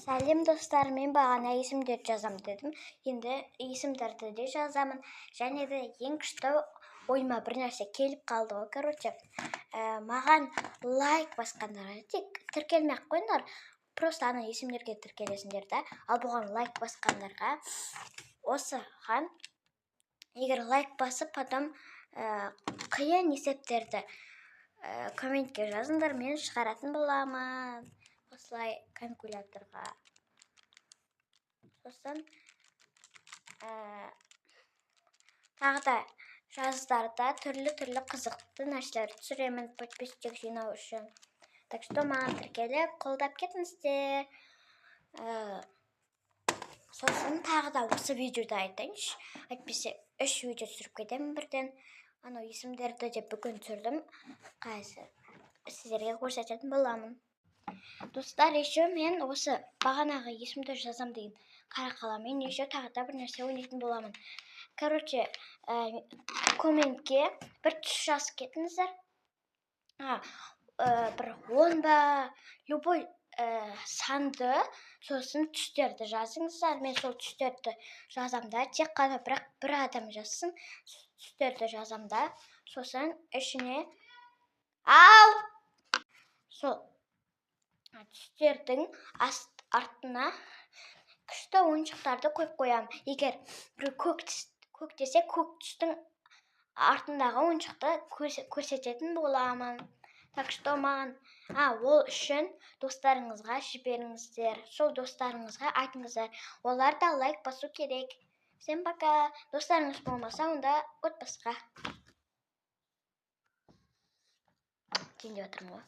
Сәлем достар, мен бағана есімдерді жазам дедім. Енді есімдерді де жазамын. Және де ең күшті ойыма бір нәрсе келіп қалды ғой. Короче, маған лайк басқандарға тек тіркелмей-ақ қойыңдар. Просто ана есімдерге тіркелесіңдер да. Ал бұған лайк басқандарға осыған егер лайк басып, потом қиын есептерді комментке жазыңдар, мен шығаратын боламын. Осылай калькуляторға. Сосын тағы да жаздарда түрлі қызықты нәрселер түсіремін подписчик жинау үшін. Так что маған тіркеліп, қолдап кетіңіздер. Сосын тағы да осы видеода айтайыншы. Әйтпесе 3 видео түсіріп кетемін бірден. Анау есімдерді де бүгін түсірдім. Қазір сіздерге көрсететін боламын. Достар, еще мен осы бағанағы есімді жазам деген қарақаламен еще тағы да бір нәрсе ойнайтын боламын. Короче, комментке бір түс жазып кетіңіздер. Бір 10 ба, любой санды, сосын түстерді жазыңыздар. Мен сол түстерді жазамда, тек қана бір адам жазсын, түстерді жазамда. Сосын ішіне сол түстердің артына күшті ойыншықтарды қойып қоямын. Егер бір көк десе, көк түстің артындағы ойыншықты көрсететін боламын. Так что маған ол үшін достарыңызға жіберіңіздер. Сол достарыңызға айтыңыздар. Олар да лайк басу керек. Всем пока. Достарыңыз болмаса, онда отбасыға. Теңде отырмын ғой.